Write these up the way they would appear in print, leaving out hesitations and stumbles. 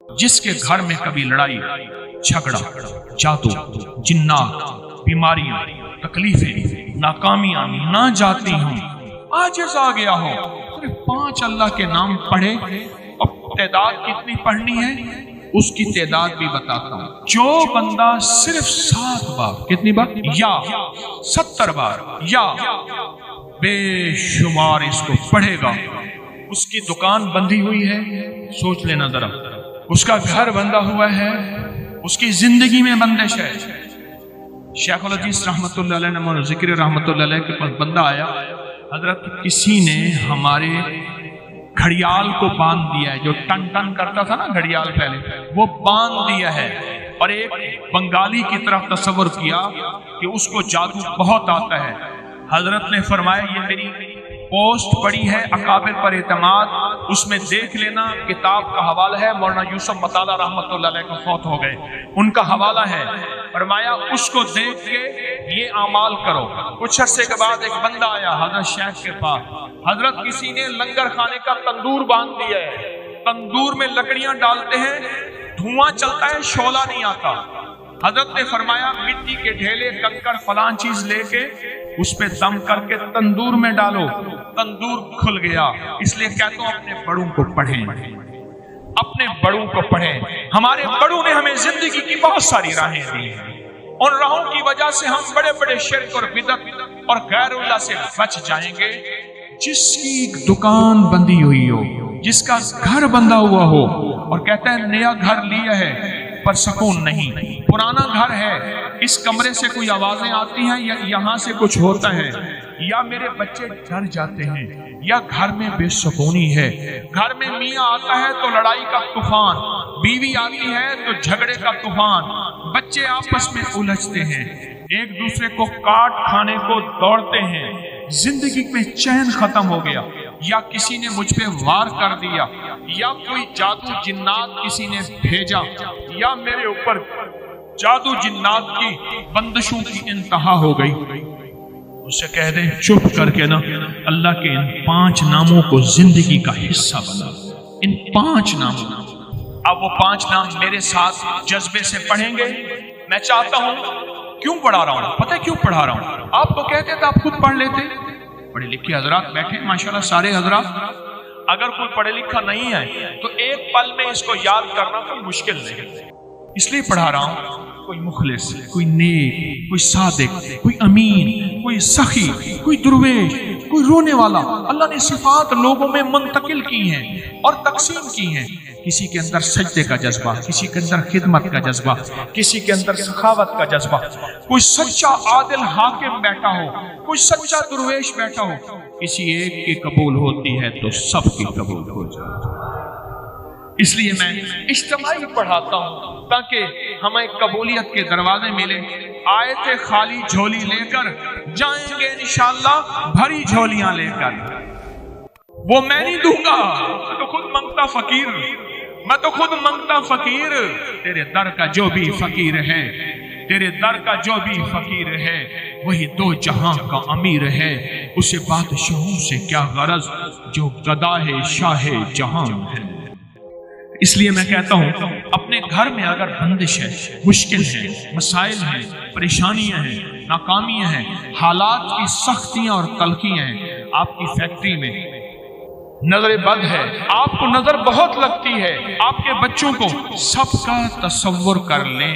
جس کے گھر میں کبھی لڑائی جھگڑا جادو جنات بیماریاں تکلیفیں ناکامیاں نہ جاتی ہوں، عاجز آ گیا ہو، صرف 5 اللہ کے نام پڑھے۔ اب تعداد کتنی پڑھنی ہے اس کی تعداد بھی بتاتا ہوں۔ جو بندہ صرف 7 بار، کتنی بار؟ یا 70 بار یا بے شمار اس کو پڑھے گا، اس کی دکان بندی ہوئی ہے، سوچ لینا ذرا، اس کا گھر بندہ ہوا ہے، اس کی زندگی میں بندش ہے۔ شیخ الحدیث رحمت اللہ علیہ نے ذکر رحمت اللہ علیہ کے پاس بندہ آیا، حضرت کسی نے ہمارے گھڑیال کو باندھ دیا ہے، جو ٹن ٹن کرتا تھا نا گھڑیال پہلے، وہ باندھ دیا ہے، اور ایک بنگالی کی طرف تصور کیا کہ اس کو جادو بہت آتا ہے۔ حضرت نے فرمایا یہ میری پوسٹ پڑی ہے اکابر پر اعتماد، اس میں دیکھ لینا، کتاب کا حوالہ ہے، مولانا یوسف مطالعہ رحمت اللہ علیہ کو فوت ہو گئے، ان کا حوالہ ہے۔ فرمایا اس کو دیکھ کے یہ اعمال کرو۔ کچھ عرصے کے بعد ایک بندہ آیا حضرت شیخ کے پاس، حضرت کسی نے لنگر خانے کا تندور باندھ دیا ہے، تندور میں لکڑیاں ڈالتے ہیں، دھواں چلتا ہے، شعلہ نہیں آتا۔ حضرت نے فرمایا مٹی کے ڈھیلے کنکر فلان چیز لے کے اس پہ دم کر کے تندور میں ڈالو، تندور کھل گیا۔ اس لیے کہتا ہوں اپنے بڑوں کو پڑھیں، اپنے بڑوں کو پڑھیں۔ ہمارے بڑوں نے ہمیں زندگی کی بہت ساری راہیں دی ہیں، ان راہوں کی وجہ سے ہم بڑے بڑے شرک اور بدعت اور غیر اللہ سے بچ جائیں گے۔ جس کی دکان بندی ہوئی ہو، جس کا گھر بندہ ہوا ہو، اور کہتا ہے نیا گھر لیا ہے پر سکون نہیں، پرانا گھر ہے، اس کمرے سے کوئی آوازیں آتی ہیں یا یہاں سے کچھ ہوتا ہے، یا میرے بچے ڈر جاتے ہیں، یا گھر میں بے سکونی ہے، گھر میں میاں آتا ہے تو لڑائی کا طوفان، بیوی آتی ہے تو جھگڑے کا طوفان، بچے آپس میں الجھتے ہیں، ایک دوسرے کو کاٹ کھانے کو دوڑتے ہیں، زندگی میں چین ختم ہو گیا، یا کسی نے مجھ پہ وار کر دیا، یا کوئی جادو جنات کسی نے بھیجا، یا میرے اوپر جادو جنات کی بندشوں کی انتہا ہو گئی۔ اسے کہہ دیں چپ کر کے نا اللہ کے ان 5 ناموں کو زندگی کا حصہ بنا، ان 5 ناموں۔ اب وہ 5 نام میرے ساتھ جذبے سے پڑھیں گے۔ میں چاہتا ہوں، کیوں پڑھا رہا ہوں؟ پتہ ہے کیوں پڑھا رہا ہوں؟ آپ تو کہتے تھے آپ خود پڑھ لیتے، پڑھے لکھے حضرات بیٹھے ماشاءاللہ سارے حضرات، اگر کوئی پڑھے لکھا نہیں ہے تو ایک پل میں اس کو یاد کرنا کوئی مشکل نہیں، اس لیے پڑھا رہا ہوں۔ کوئی مخلص، کوئی نیک، کوئی صادق، کوئی امین، کوئی سخی، کوئی درویش، کوئی رونے والا، اللہ نے صفات لوگوں میں منتقل کی ہیں اور تقسیم کی ہیں۔ کسی کے اندر سجدے کا جذبہ، کسی کے اندر خدمت کا جذبہ، کسی کے اندر سخاوت کا جذبہ، کوئی سچا عادل حاکم بیٹھا ہو، کوئی سچا درویش بیٹھا ہو۔ کسی ایک کی قبول ہوتی ہے تو سب کی قبول ہو جائے۔ اس لیے میں اجتماعی پڑھاتا ہوں تاکہ ہمیں قبولیت کے دروازے ملے۔ آیت خالی جھولی لے کر جائیں گے انشاءاللہ بھری جھولیاں لے کر، وہ میں نہیں دوں گا، میں تو خود منگتا فقیر، میں تو خود منگتا فقیر۔ تیرے در کا جو بھی فقیر ہے، تیرے در کا جو بھی فقیر ہے، وہی 2 جہاں کا امیر ہے۔ اسے بادشاہوں سے کیا غرض جو گداہ شاہ جہاں ہے۔ اس لیے میں کہتا ہوں اپنے گھر میں اگر بندش ہے، مشکل ہے، مسائل ہیں، پریشانیاں ہیں، ناکامیاں ہیں، حالات کی سختیاں اور تلخیاں ہیں، آپ کی فیکٹری میں نظر بد ہے، آپ کو نظر بہت لگتی ہے، آپ کے بچوں کو سب کا تصور کر لیں۔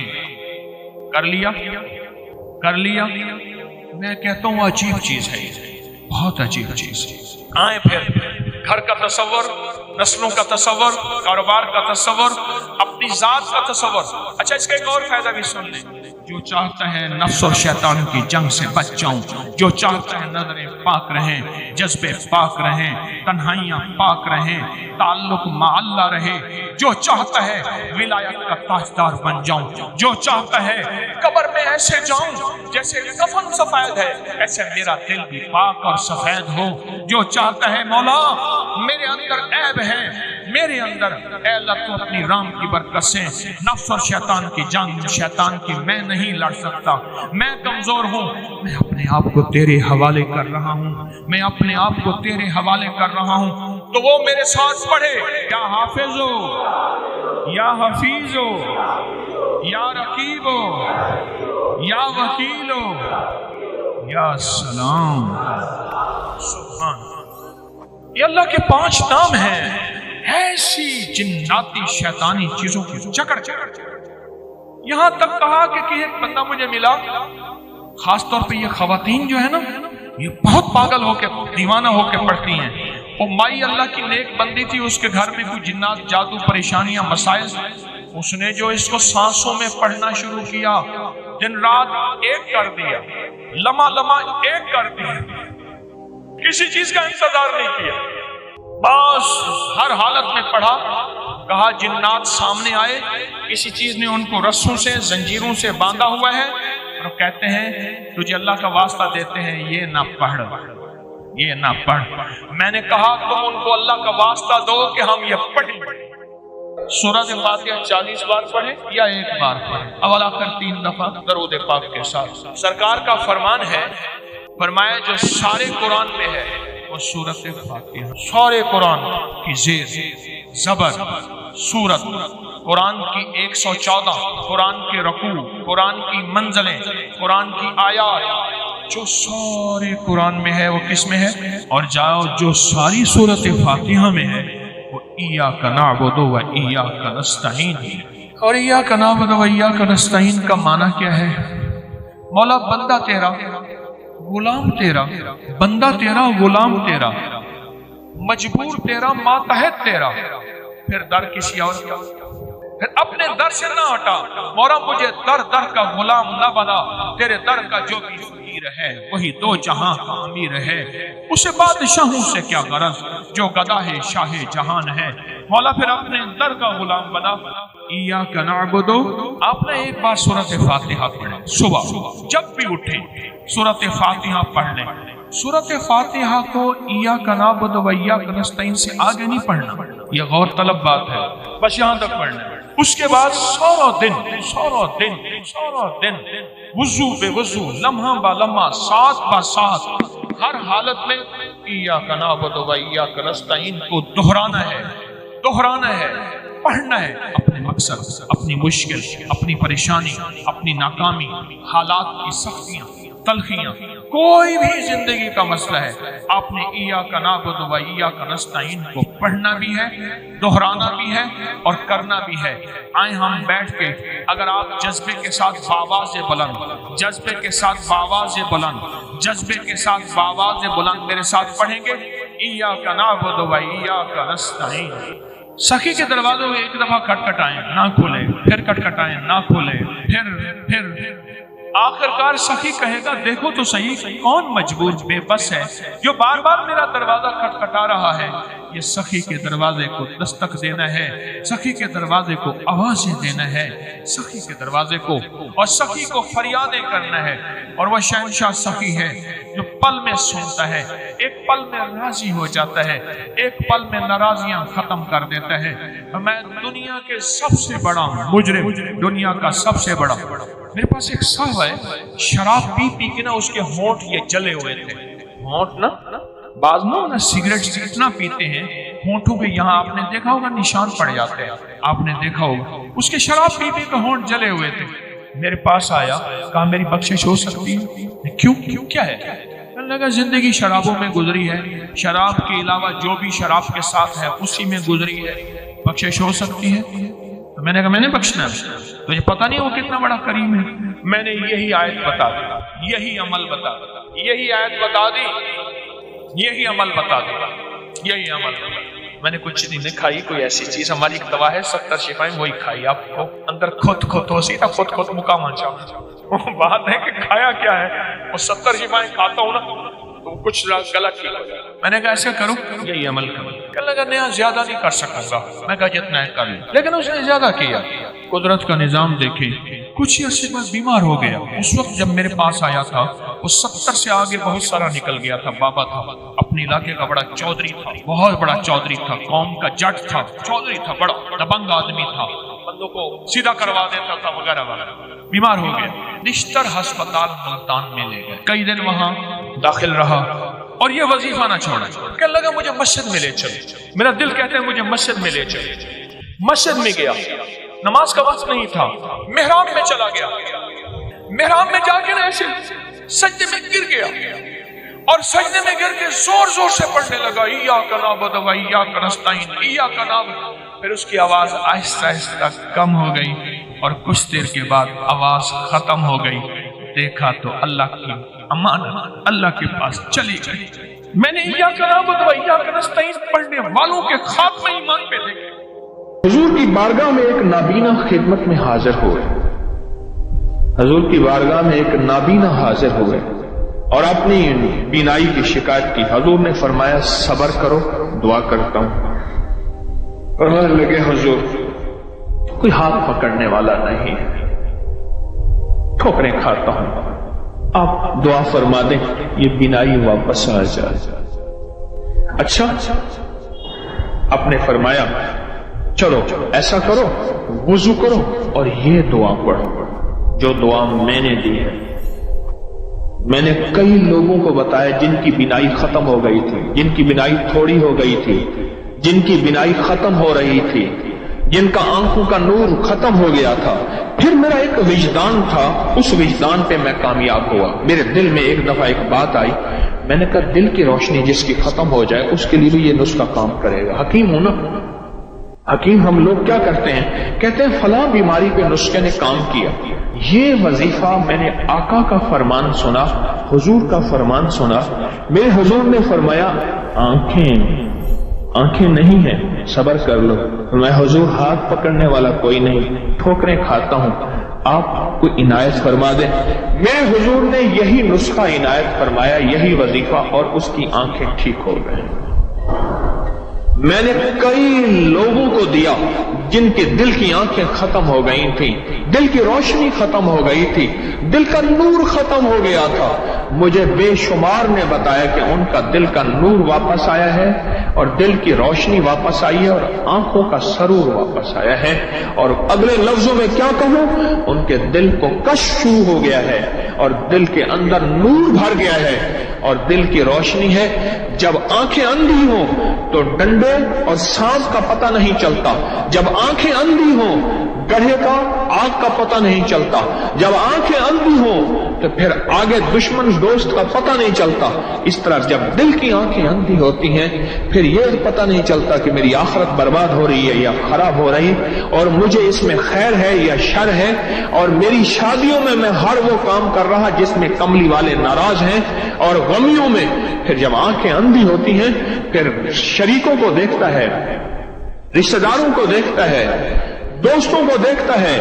کر لیا؟ کر لیا؟ میں کہتا ہوں عجیب چیز ہے، بہت عجیب چیز۔ آئیں پھر گھر کا تصور، نسلوں کا تصور، کاروبار کا تصور، اپنی ذات کا تصور۔ اچھا اس کا ایک اور فائدہ بھی سن لیں۔ جو چاہتا ہے نفس اور شیطان کی جنگ سے بچ جاؤں، جو چاہتا ہے نظریں پاک رہیں، جذبے پاک رہیں، تنہائیاں پاک رہیں، تعلق مع اللہ رہے، جو چاہتا ہے ولایت کا تاجدار بن جاؤں، جو چاہتا ہے قبر میں ایسے جاؤں جیسے کفن سفید ہے، ایسے میرا دل بھی پاک اور سفید ہو، جو چاہتا ہے مولا میرے اندر عیب ہے، میرے اندر اے اللہ تو اپنی رام کی برکت سے نفس اور شیطان کی جنگ، شیطان کی میں نہیں لڑ سکتا، میں کمزور ہوں، میں اپنے آپ کو تیرے حوالے کر رہا ہوں، میں اپنے آپ کو تیرے حوالے کر رہا ہوں، تو وہ میرے ساتھ پڑھے، یا حافظ یا حفیظو یا رقیبو یا وکیلو یا سلام۔ سبحان، یہ اللہ کے 5 نام ہیں ایسی جناتی شیطانی چیزوں کی چکر۔ یہاں تک کہا کہ ایک بندہ مجھے ملا، خاص طور پہ یہ خواتین جو ہے نا، یہ بہت پاگل ہو کے دیوانہ ہو کے پڑھتی ہیں۔ وہ مائی اللہ کی نیک بندی تھی، اس کے گھر میں کوئی جنات، جادو، پریشانیاں، مسائل، اس نے جو اس کو سانسوں میں پڑھنا شروع کیا، دن رات ایک کر دیا، لمحہ لمحہ ایک کر دیا، کسی چیز کا انتظار نہیں کیا، بس ہر حالت میں پڑھا۔ کہا جنات سامنے آئے، کسی چیز نے ان کو رسوں سے، زنجیروں سے باندھا ہوا ہے، اور کہتے ہیں تجھے اللہ کا واسطہ دیتے ہیں یہ نہ پڑھ، یہ نہ پڑھ۔ میں نے کہا تم ان کو اللہ کا واسطہ دو کہ ہم یہ پڑھیں۔ سورۃ فاتحہ 40 بار پڑھیں یا 1 بار پڑھیں، اولا کر 3 دفعہ درود پاک کے ساتھ۔ سرکار کا فرمان ہے، فرمایا جو سارے قرآن میں ہے وہ سورۃ فاتحہ، سارے قرآن کی زیر زبر سورت، قرآن کی 114، قرآن کے رکوع، قرآن کی منزلیں، قرآن کی آیات، جو سارے قرآن میں ہے وہ کس میں ہے؟ اور جاؤ جو ساری سورۃ فاتحہ میں ہے وہ ایاک نعبد و ایاک نستعین۔ اور ایاک نعبد و ایاک نستعین کا معنی کیا ہے؟ مولا بندہ تیرا، غلام تیرا، بندہ تیرا، غلام تیرا، مجبور تیرا، ماتحت تیرا، پھر در کسی اور کا، پھر اپنے در سے نہ ہٹا۔ مولا مجھے در در کا غلام نہ بنا، تیرے در کا جو بھی فقیر ہے وہی 2 جہاں کا امیر ہے، اسے بادشاہوں سے کیا غرض جو گدا ہے شاہ جہان ہے۔ مولا پھر اپنے در کا غلام بنا۔ ایاک نعبد، آپ نے 1 بار سورۃ فاتحہ پڑھیں، صبح جب بھی اٹھیں سورۃ فاتحہ پڑھ لیں۔ سورۃ فاتحہ کو ایاک نعبد و ایاک نستعین سے آگے نہیں پڑھنا، یہ غور طلب بات ہے، بس یہاں تک پڑھنا۔ اس کے بعد سارا دن وضو بے وضو، لمحہ با لمحہ، ساتھ با ساتھ، ہر حالت میں ایاک نعبد و ایاک نستعین کو دہرانا ہے، پڑھنا ہے۔ اپنے مقصد، اپنی مشکل، اپنی پریشانی، اپنی ناکامی، حالات کی سختیاں، تلخیاں، کوئی بھی زندگی کا مسئلہ ہے، آپ نے ایاک نعبد و ایاک نستعین کو پڑھنا بھی ہے، دہرانا بھی ہے اور کرنا بھی ہے۔ آئیں ہم بیٹھ کے، اگر آپ جذبے کے ساتھ باواز بلند، جذبے کے ساتھ باواز بلند، جذبے کے ساتھ باواز بلند میرے ساتھ پڑھیں گے، ایاک نعبد و ایاک نستعین۔ سخی کے دروازوں میں 1 دفعہ کھٹکھٹائیں، نہ کھولے، پھر کھٹکھٹائیں، نہ کھولے، پھر آخر کار سخی کہے گا دیکھو تو صحیح کون مجبور بے بس ہے جو بار بار میرا دروازہ کھٹکھٹا رہا ہے۔ یہ سخی کے دروازے کو دستک دینا ہے، سخی کے دروازے کو آوازیں دینا ہے، سخی کے دروازے کو، اور سخی کو فریادیں کرنا ہے۔ اور وہ شہنشاہ سخی ہے جو پل میں سنتا ہے، ایک پل میں راضی ہو جاتا ہے، ایک پل میں ناراضیاں ختم کر دیتا ہے۔ میں دنیا کے سب سے بڑا مجرم، دنیا کا سب سے بڑا، میرے پاس ایک صاحب ہے، شراب پی پی کے نا اس کے ہونٹ یہ جلے ہوئے تھے، ہونٹ نا بعض نا سگریٹ اتنا پیتے ہیں ہونٹوں کے یہاں آپ نے دیکھا ہوگا نشان پڑ جاتے ہیں، آپ نے دیکھا ہوگا، اس کے شراب پی پی کے ہونٹ جلے ہوئے تھے۔ میرے پاس آیا، کہا میری بخشش ہو سکتی ہے؟ کیوں کیا ہے؟ کہنے لگا زندگی شرابوں میں گزری ہے، شراب کے علاوہ جو بھی شراب کے ساتھ ہے اسی میں گزری ہے، بخشش ہو سکتی ہے؟ میں نے کہا میں نے بخشنا ہے، تجھے پتہ نہیں وہ کتنا بڑا کریم ہے۔ میں نے یہی آیت بتا دی، یہی عمل بتا دی، یہی آیت بتا دی، یہی عمل بتا دی، یہی عمل بتا دی۔ میں نے کچھ نہیں کھائی کوئی ایسی چیز، ہماری ایک دوا ہے 70 شفائیں، وہی کھائی۔ آپ کو اندر خود ہو سیتا خود مقام چاہو، بات ہے کہ کھایا کیا ہے، وہ 70 شفائیں کھاتا ہوں نا تو کچھ غلط ہی ہو جائے۔ میں نے کہا ایسا کرو، یہی عمل کرو۔ کہنے لگا نہیں زیادہ نہیں کر سکوں گا، میں کہا جتنا ہے کر لیں، لیکن اس نے زیادہ کیا۔ قدرت کا نظام دیکھیں، کچھ عرصے بعد بیمار ہو گیا۔ اس وقت جب میرے پاس آیا تھا وہ 70 سے آگے بہت سارا نکل گیا تھا، بابا تھا، اپنے علاقے کا بڑا چودھری تھا، بہت بڑا چودھری تھا، قوم کا جٹ تھا، چودھری تھا، بڑا دبنگ آدمی تھا، بندوں کو سیدھا کروا دیتا تھا وغیرہ وغیرہ۔ بیمار ہو گیا، نشتر ہسپتال ملتان میں لے گئے، کئی دن وہاں داخل رہا اور یہ وظیفہ نہ چھوڑا۔ کہنے لگا مجھے مسجد میں لے چلو، میرا دل کہتا ہے مجھے مسجد میں لے چلو۔ مسجد میں گیا، نماز کا وقت نہیں تھا، محراب میں چلا گیا، محراب میں جا کے ایسے سجدے میں گر گیا اور سجدے میں گر کے زور زور سے پڑھنے لگا ایاک نعبد و ایاک نستعین، ایاک نعبد۔ پھر اس کی آواز آہستہ آہستہ کم ہو گئی اور کچھ دیر کے بعد آواز ختم ہو گئی۔ دیکھا تو اللہ کی امانت اللہ کے پاس چلی گئی۔ میں نے ایاک نعبد و ایاک نستعین پڑھنے والوں کے خاتمہ ایمان پہ دیکھے۔ حضور کی بارگاہ میں ایک نابینا خدمت میں حاضر ہوئے، حضور کی بارگاہ میں ایک نابینا حاضر ہوئے اور اپنی بینائی کی شکایت کی۔ حضور نے فرمایا صبر کرو، دعا کرتا ہوں۔ اور کہنے لگے حضور کوئی ہاتھ پکڑنے والا نہیں ہے، ٹھوکریں کھاتا ہوں، آپ دعا فرما دیں یہ بینائی واپس آ جائے۔ اچھا، آپ نے فرمایا چلو ایسا کرو، وضو کرو اور یہ دعا پڑھو جو دعا میں نے دی ہے۔ میں نے کئی لوگوں کو بتایا جن کی بینائی ختم ہو گئی تھی، جن کی بینائی تھوڑی ہو گئی تھی، جن کی بینائی ختم ہو رہی تھی، جن کا آنکھوں کا نور ختم ہو گیا تھا۔ پھر میرا ایک وجدان تھا، اس وجدان پہ میں کامیاب ہوا۔ میرے دل میں ایک دفعہ ایک بات آئی، میں نے کہا دل کی روشنی جس کی ختم ہو جائے اس کے لیے بھی یہ نسخہ کام کرے گا۔ حکیم ہوں نا، حکیم ہم لوگ کیا کرتے ہیں، کہتے ہیں فلاں بیماری پہ نسخے نے کام کیا۔ یہ وظیفہ میں نے آقا کا فرمان سنا، حضور کا فرمان سنا۔ میرے حضور نے فرمایا آنکھیں نہیں ہیں، صبر کر لو۔ میں حضور ہاتھ پکڑنے والا کوئی نہیں، ٹھوکریں کھاتا ہوں، آپ کوئی عنایت فرما دیں۔ میرے حضور نے یہی نسخہ عنایت فرمایا، یہی وظیفہ، اور اس کی آنکھیں ٹھیک ہو گئیں۔ میں نے کئی لوگوں کو دیا جن کے دل کی آنکھیں ختم ہو گئی تھیں، دل کی روشنی ختم ہو گئی تھی، دل کا نور ختم ہو گیا تھا۔ مجھے بے شمار نے بتایا کہ ان کا دل کا نور واپس آیا ہے اور دل کی روشنی واپس آئی ہے اور آنکھوں کا سرور واپس آیا ہے۔ اور اگلے لفظوں میں کیا کہوں، ان کے دل کو کشف شروع ہو گیا ہے اور دل کے اندر نور بھر گیا ہے اور دل کی روشنی ہے۔ جب آنکھیں اندھی ہوں تو ڈنڈے اور سانپ کا پتہ نہیں چلتا، جب آنکھیں اندھی ہوں گڑھے کا آگ کا پتہ نہیں چلتا، جب آنکھیں اندھی ہوں تو پھر آگے دشمن دوست کا پتہ نہیں چلتا۔ اس طرح جب دل کی آنکھیں اندھی ہوتی ہیں پھر یہ پتہ نہیں چلتا کہ میری آخرت برباد ہو رہی ہے یا خراب ہو رہی، اور مجھے اس میں خیر ہے یا شر ہے، اور میری شادیوں میں ہر وہ کام کر رہا جس میں کملی والے ناراض ہیں، اور غمیوں میں پھر جب آنکھیں اندھی ہوتی ہیں پھر شریکوں کو دیکھتا ہے، رشتہ داروں کو دیکھتا ہے، دوستوں کو دیکھتا ہے،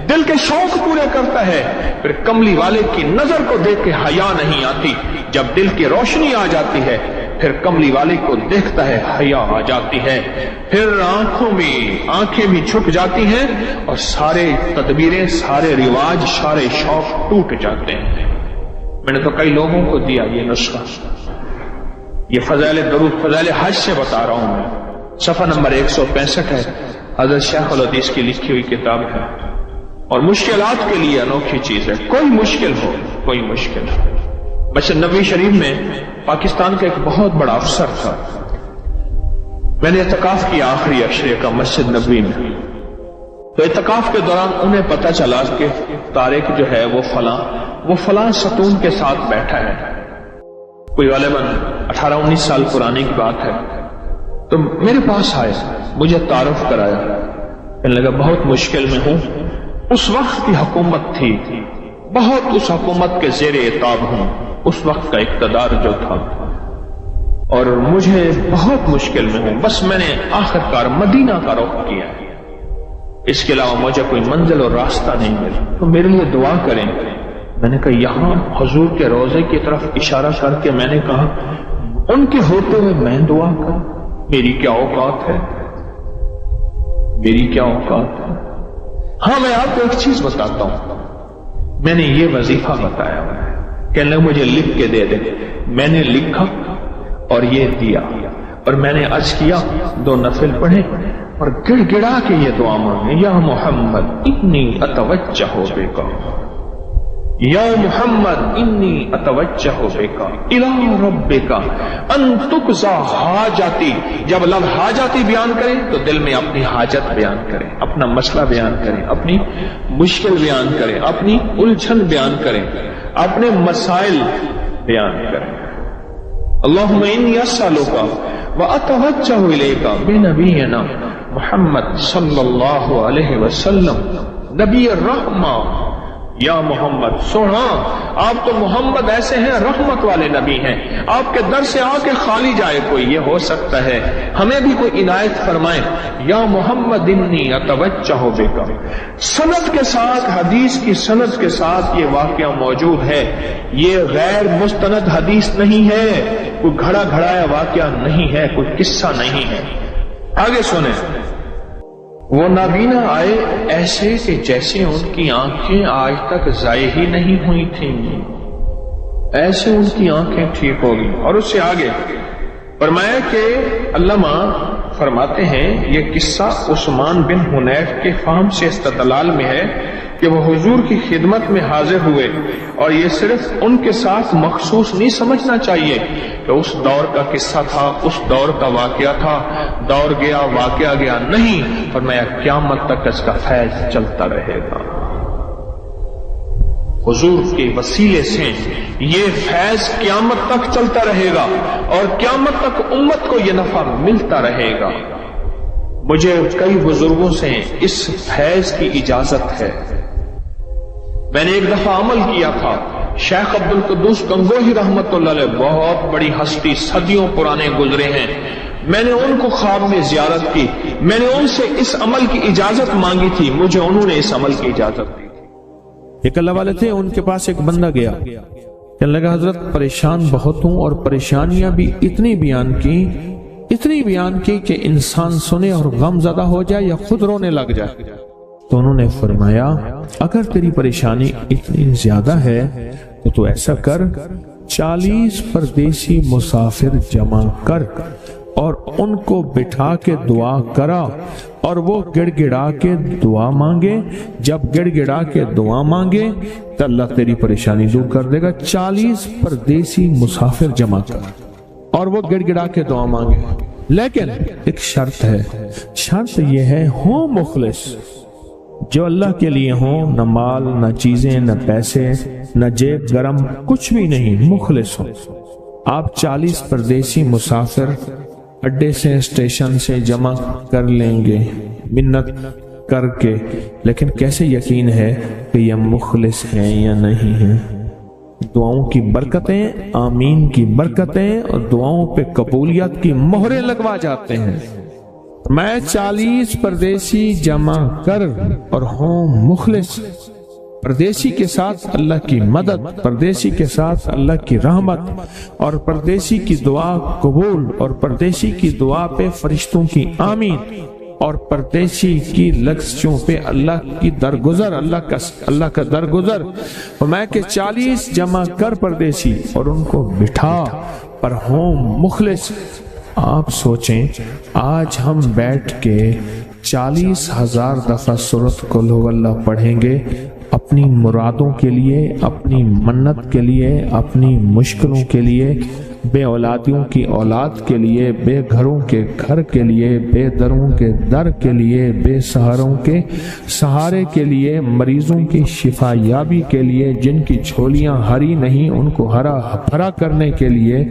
دل کے شوق پورے کرتا ہے، پھر کملی والے کی نظر کو دیکھ کے حیا نہیں آتی۔ جب دل کی روشنی آ جاتی ہے پھر کملی والے کو دیکھتا ہے، حیا آ جاتی ہے، پھر آنکھیں بھی چھپ جاتی ہیں اور سارے تدبیریں، سارے رواج، سارے شوق ٹوٹ جاتے ہیں۔ میں نے تو کئی لوگوں کو دیا یہ نسخہ، یہ فضائل درود، فضائل حج سے بتا رہا ہوں میں، صفحہ نمبر 165 ہے، حضرت شیخ الحدیث کی لکھی ہوئی کتاب ہے، اور مشکلات کے لیے انوکھی چیز ہے۔ کوئی مشکل ہو، کوئی مشکل ہو۔ مسجد نبوی شریف میں پاکستان کا ایک بہت بڑا افسر تھا، میں نے اعتکاف کیا آخری عشرے کا مسجد نبوی میں، تو اعتکاف کے دوران انہیں پتہ چلا کہ طارق جو ہے وہ فلاں ستون کے ساتھ بیٹھا ہے، کوئی غالباً 18-19 سال پرانی کی بات ہے۔ تو میرے پاس آئے، مجھے تعارف کرایا، کہنے لگا بہت مشکل میں ہوں، اس وقت کی حکومت تھی، بہت اس حکومت کے زیر عتاب ہوں، اس وقت کا اقتدار جو تھا، اور مجھے بہت مشکل میں ہوں، بس میں نے آخر کار مدینہ کا رخ کیا ہے، اس کے علاوہ مجھے کوئی منزل اور راستہ نہیں ملا، تو میرے لیے دعا کریں۔ میں نے کہا یہاں حضور کے روضے کی طرف اشارہ کر کے میں نے کہا ان کے ہوتے ہوئے میں دعا کروں، میری کیا اوقات ہے، میری کیا اوقات ہے۔ ہاں میں آپ کو ایک چیز بتاتا ہوں، میں نے یہ وظیفہ بتایا ہوا ہے، کہنے لگے مجھے لکھ کے دے دیں۔ میں نے لکھا اور یہ دیا، اور میں نے عرض کیا 2 نفل پڑھے اور گڑ گڑا کے یہ دعا مانگے، یا محمد انی اتوجہ بک، یا محمد انی اتوجہ بکا الی ربکا ان تقضی حاجتی. جب لفظ حاجتی بیان کریں تو دل میں اپنی حاجت بیان کریں، اپنا مسئلہ بیان کریں، اپنی مشکل بیان کریں، اپنی الجھن بیان کریں، اپنے مسائل بیان کریں. اللہم انی اسألک واتوجہ الیک بنبینا محمد صلی اللہ علیہ وسلم نبی الرحمہ. یا محمد سونا، آپ تو محمد ایسے ہیں رحمت والے نبی ہیں، آپ کے در سے آ کے خالی جائے کوئی، یہ ہو سکتا ہے ہمیں بھی کوئی عنایت فرمائے. یا محمد انی اتوجہ بکا. سند کے ساتھ، حدیث کی سند کے ساتھ یہ واقعہ موجود ہے، یہ غیر مستند حدیث نہیں ہے، کوئی گھڑا گھڑایا واقعہ نہیں ہے، کوئی قصہ نہیں ہے. آگے سنیں. وہ نابینا آئے ایسے کہ جیسے ان کی آنکھیں آج تک ضائع ہی نہیں ہوئی تھیں، ایسے ان کی آنکھیں ٹھیک ہوگی. اور اس سے آگے فرمایا کہ علامہ فرماتے ہیں یہ قصہ عثمان بن حنیف کے فہم سے استدلال میں ہے کہ وہ حضور کی خدمت میں حاضر ہوئے، اور یہ صرف ان کے ساتھ مخصوص نہیں سمجھنا چاہیے کہ اس دور کا قصہ تھا، اس دور کا واقعہ تھا، دور گیا واقعہ گیا. نہیں، فرمایا قیامت تک اس کا فیض چلتا رہے گا. حضور کے وسیلے سے یہ فیض قیامت تک چلتا رہے گا، اور قیامت تک امت کو یہ نفع ملتا رہے گا. مجھے کئی بزرگوں سے اس فیض کی اجازت ہے. میں نے ایک دفعہ عمل کیا تھا. شیخ عبد القدوس گنگوہی رحمت اللہ علیہ بہت بڑی ہستی، صدیوں پرانے گزرے ہیں. میں نے ان کو خواب میں زیارت کی، میں نے ان سے اس عمل کی اجازت مانگی تھی، مجھے انہوں نے اس عمل کی اجازت دی. ایک اللہ والے تھے، ان کے پاس ایک بندہ گیا، کہنے لگا حضرت پریشان بہت ہوں، اور پریشانیاں بھی اتنی بیان کی کہ انسان سنے اور غم زدہ ہو جائے یا خود رونے لگ جائے. تو انہوں نے فرمایا اگر تیری پریشانی اتنی زیادہ ہے تو ایسا کر، 40 پردیسی مسافر جمع کر اور ان کو بٹھا کے دعا کرا، اور وہ گڑ گڑا کے دعا مانگے. جب گڑ گڑا کے دعا مانگے تو اللہ تیری پریشانی دور کر دے گا. 40 پردیسی مسافر جمع کر اور وہ گڑ گڑا کے دعا مانگے. لیکن ایک شرط ہے، شرط یہ ہے ہوں مخلص، جو اللہ کے لیے ہوں، نہ مال نہ چیزیں نہ پیسے نہ جیب گرم، کچھ بھی نہیں، مخلص ہوں. آپ 40 پردیسی مسافر اڈے سے اسٹیشن سے جمع کر لیں گے منت کر کے، لیکن کیسے یقین ہے کہ یہ مخلص ہیں یا نہیں ہیں؟ دعاؤں کی برکتیں، آمین کی برکتیں اور دعاؤں پہ قبولیت کی مہریں لگوا جاتے ہیں. میں 40 پردیسی جمع کر اور ہوں مخلص. پردیسی کے ساتھ اللہ کی مدد، پردیسی کے ساتھ اللہ کی رحمت، اور پردیسی کی دعا قبول، اور پردیسی کی دعا پہ فرشتوں کی آمین، اور پردیسی کی لفظوں پہ اللہ کی درگزر، اللہ کا درگزر. اور میں کہ 40 جمع کر پردیسی اور ان کو بٹھا پر ہوں مخلص. آپ سوچیں آج ہم بیٹھ کے 40,000 دفعہ سورۃ قل هو اللہ پڑھیں گے اپنی مرادوں کے لیے، اپنی منت کے لیے، اپنی مشکلوں کے لیے، بے اولادیوں کی اولاد کے لیے، بے گھروں کے گھر کے لیے، بے دروں کے در کے لیے، بے سہاروں کے سہارے کے لیے، مریضوں کی شفا یابی کے لیے، جن کی جھولیاں ہری نہیں ان کو ہرا بھرا کرنے کے لیے،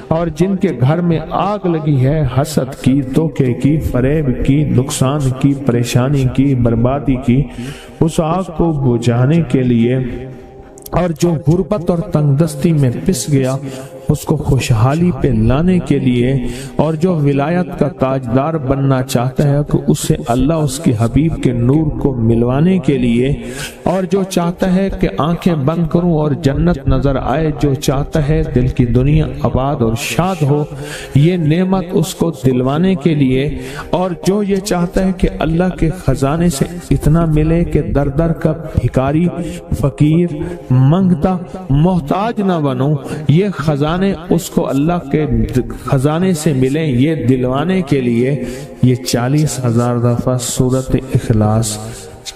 اور جن کے گھر میں آگ لگی ہے حسد کی، دھوکے کی، فریب کی، نقصان کی، پریشانی کی، بربادی کی، اس آگ کو بجھانے کے لیے، اور جو غربت اور تنگ دستی میں پس گیا اس کو خوشحالی پہ لانے کے لیے، اور جو ولایت کا تاجدار بننا چاہتا ہے کہ اسے اللہ اس کے حبیب کے نور کو ملوانے کے لیے، اور جو چاہتا ہے کہ آنکھیں بند کروں اور جنت نظر آئے، جو چاہتا ہے دل کی دنیا آباد اور شاد ہو، یہ نعمت اس کو دلوانے کے لیے، اور جو یہ چاہتا ہے کہ اللہ کے خزانے سے اتنا ملے کہ در در کا بھکاری، فقیر، منگتا، محتاج نہ بنوں، یہ خزانے اس کو اللہ کے خزانے سے ملے، یہ دلوانے کے لیے یہ 40,000 دفعہ سورۃ اخلاص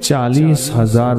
40,000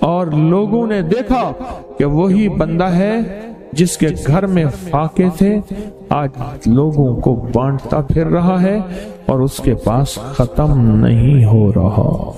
اور لوگوں نے دیکھا کہ وہی بندہ ہے جس کے گھر میں فاقے تھے آج لوگوں کو بانٹتا پھر رہا ہے اور اس کے پاس ختم نہیں ہو رہا۔